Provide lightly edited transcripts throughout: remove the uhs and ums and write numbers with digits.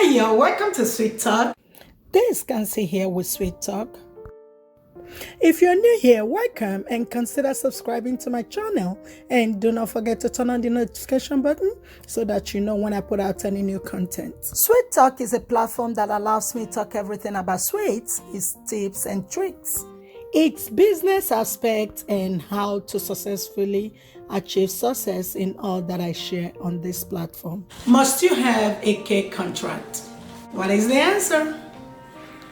Hiya, welcome to Sweet Talk. This is Kansi here with Sweet Talk. If you're new here, welcome and consider subscribing to my channel. And do not forget to turn on the notification button so that you know when I put out any new content. Sweet Talk is a platform that allows me to talk everything about sweets, its tips and tricks, its business aspects, and how to successfully achieve success in all that I share on this platform. Must you have a cake contract? What is the answer?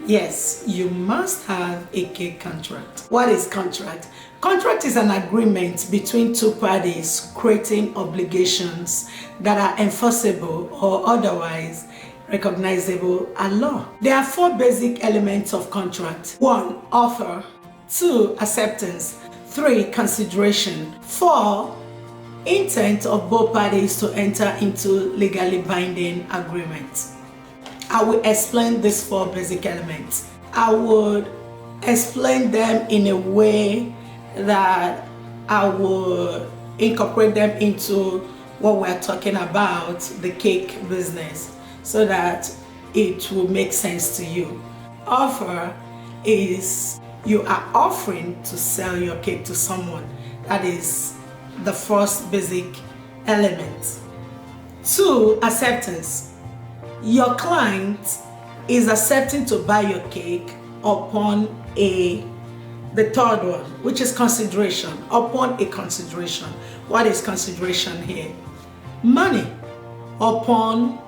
Yes, you must have a cake contract. What is contract? Contract is an agreement between two parties creating obligations that are enforceable or otherwise recognizable at law. There are four basic elements of contract. 1. Offer. 2. Acceptance. 3. Consideration. 4. Intent of both parties to enter into legally binding agreements. I will explain these four basic elements. I would explain them in a way that I would incorporate them into what we're talking about, the cake business, so that it will make sense to you. Offer is you are offering to sell your cake to someone. That is the first basic element. 2. Acceptance. Your client is accepting to buy your cake upon the third one, which is consideration, upon a consideration. What is consideration here? Money upon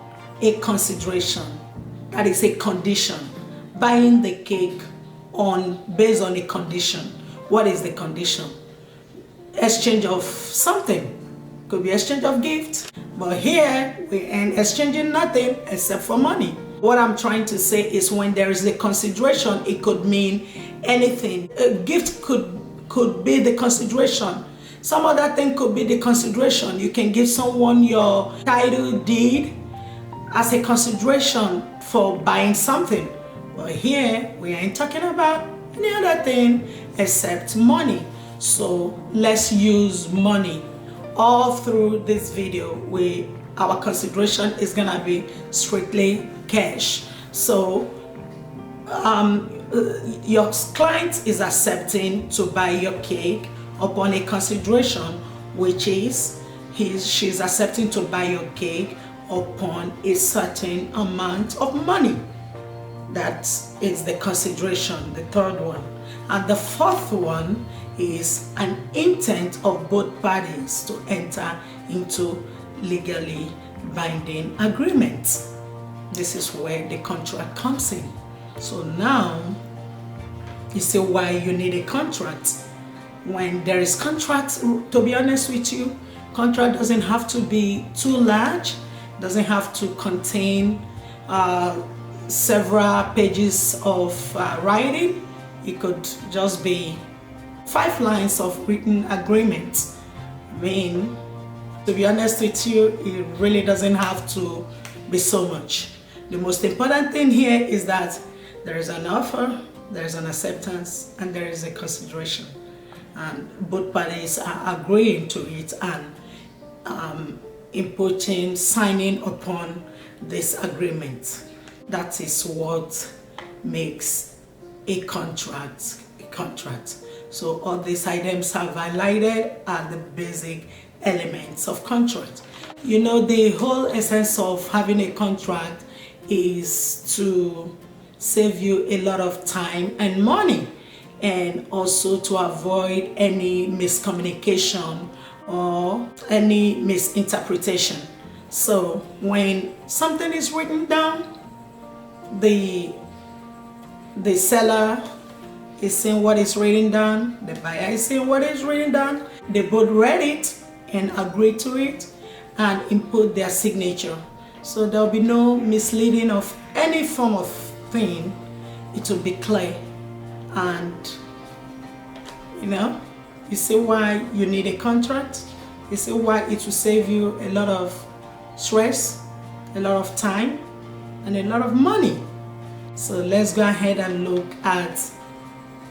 a consideration. That is a condition. Buying the cake based on a condition. What is the condition? Exchange of something. Could be exchange of gifts, but here we ain't exchanging nothing except for money. What I'm trying to say is when there is a consideration, it could mean anything. A gift could be the consideration. Some other thing could be the consideration. You can give someone your title deed as a consideration for buying something. But here we ain't talking about any other thing except money. So let's use money. All through this video, our consideration is gonna be strictly cash. So your client is accepting to buy your cake upon a consideration, which is she's accepting to buy your cake upon a certain amount of money. That is the consideration, the third one. And the fourth one is an intent of both parties to enter into legally binding agreements. This is where the contract comes in. So now you see why you need a contract. When there is contract, to be honest with you, contract doesn't have to be too large, doesn't have to contain several pages of writing. It could just be 5 lines of written agreement. I mean, to be honest with you, it really doesn't have to be so much. The most important thing here is that there is an offer, there is an acceptance, and there is a consideration. And both parties are agreeing to it and signing upon this agreement. That is what makes a contract a contract. So all these items are highlighted are the basic elements of contract. You know, the whole essence of having a contract is to save you a lot of time and money, and also to avoid any miscommunication or any misinterpretation. So when something is written down, the seller is seeing what is written down, the buyer is seeing what is written down, they both read it and agree to it and input their signature. So there will be no misleading of any form of thing. It will be clear. And you see why you need a contract. You see why it will save you a lot of stress, a lot of time, and a lot of money. So let's go ahead and look at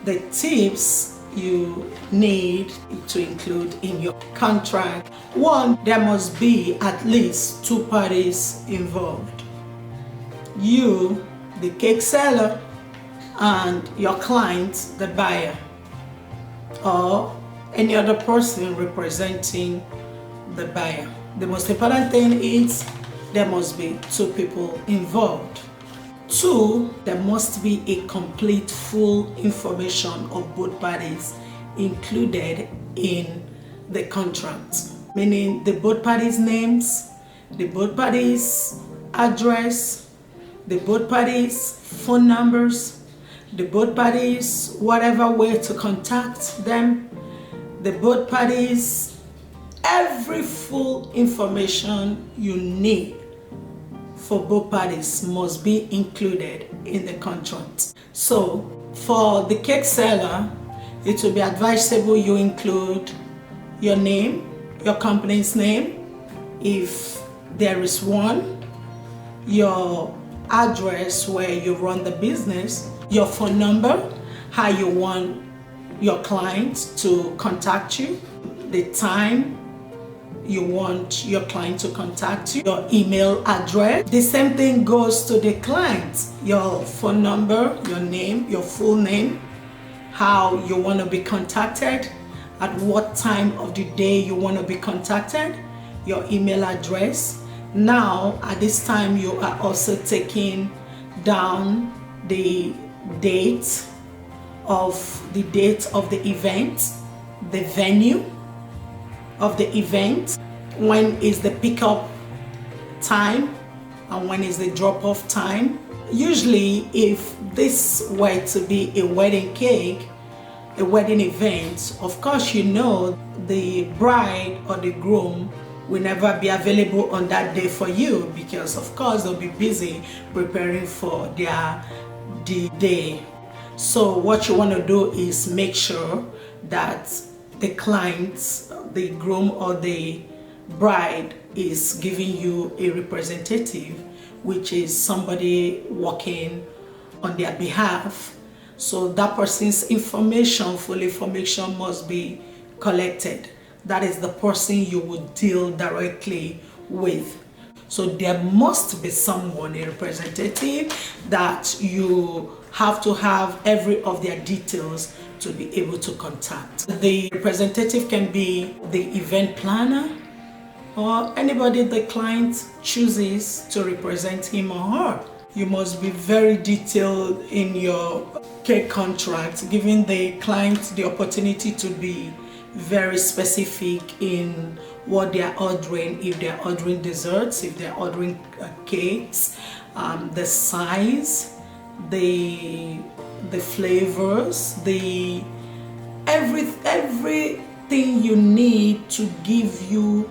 the tips you need to include in your contract. 1, there must be at least 2 parties involved. you, the cake seller, and your client, the buyer, or any other person representing the buyer. The most important thing is there must be two people involved. Two, there must be a complete full information of both parties included in the contract, meaning the both parties' names, the both parties' address, the both parties' phone numbers, the both parties whatever way to contact them, the both parties, every full information you need for both parties must be included in the contract. So for the cake seller, it will be advisable you include your name, your company's name, if there is one, your address where you run the business, your phone number, how you want your client to contact you, the time you want your client to contact you, your email address. The same thing goes to the client, your phone number, your name, your full name, how you want to be contacted, at what time of the day you want to be contacted, your email address. Now at this time you are also taking down the date of the event, the venue of the event, when is the pickup time and when is the drop-off time. Usually if this were to be a wedding cake, a wedding event, of course you know the bride or the groom will never be available on that day for you, because of course they'll be busy preparing for the day. So what you want to do is make sure that the client, the groom or the bride, is giving you a representative, which is somebody working on their behalf. So that person's information, full information, must be collected. That is the person you would deal directly with. So there must be someone, a representative, that you have to have every of their details to be able to contact. The representative can be the event planner or anybody the client chooses to represent him or her. You must be very detailed in your cake contract, giving the client the opportunity to be very specific in what they are ordering, if they are ordering desserts, if they are ordering cakes, the size, the flavors, everything you need to give you.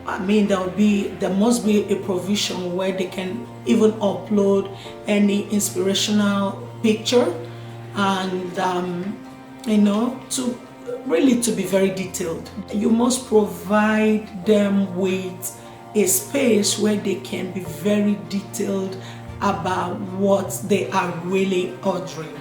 I mean, there must be a provision where they can even upload any inspirational picture, and to be very detailed. You must provide them with a space where they can be very detailed about what they are really ordering.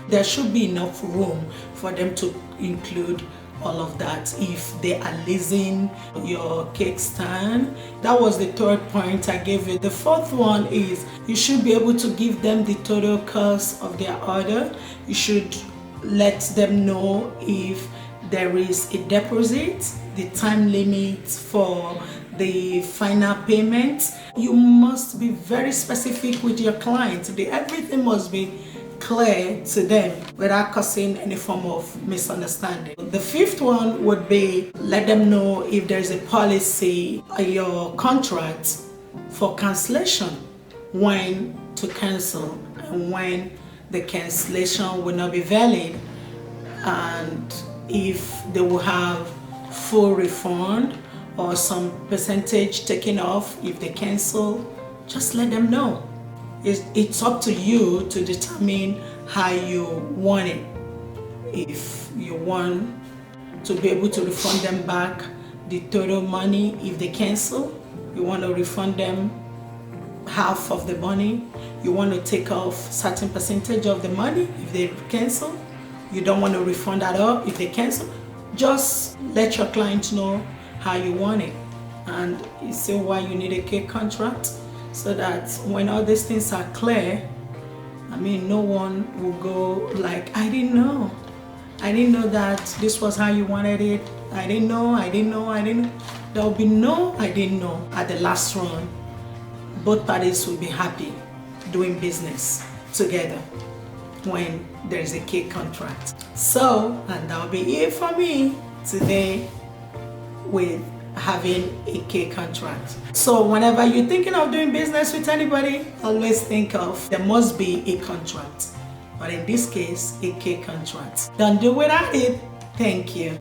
There should be enough room for them to include all of that. If they are leasing your cake stand, that was the third point I gave you. The fourth one is you should be able to give them the total cost of their order. You should let them know if there is a deposit, the time limit for the final payment. You must be very specific with your client. Everything must be clear to them without causing any form of misunderstanding. The fifth one would be let them know if there's a policy in your contract for cancellation, when to cancel and when the cancellation will not be valid, and if they will have full refund or some percentage taken off if they cancel. Just let them know. It's up to you to determine how you want it. If you want to be able to refund them back the total money if they cancel, you want to refund them half of the money, you want to take off certain percentage of the money if they cancel, you don't want to refund at all if they cancel, just let your client know how you want it. And you say why you need a cake contract. so that when all these things are clear, I mean, no one will go like, I didn't know that this was how you wanted it. I didn't know. There will be no I didn't know at the last run. Both parties will be happy doing business together when there's a cake contract. So, and that'll be it for me today with having a cake contract. So whenever you're thinking of doing business with anybody, always think of there must be a contract. But in this case, a cake contract. Don't do without it. Thank you.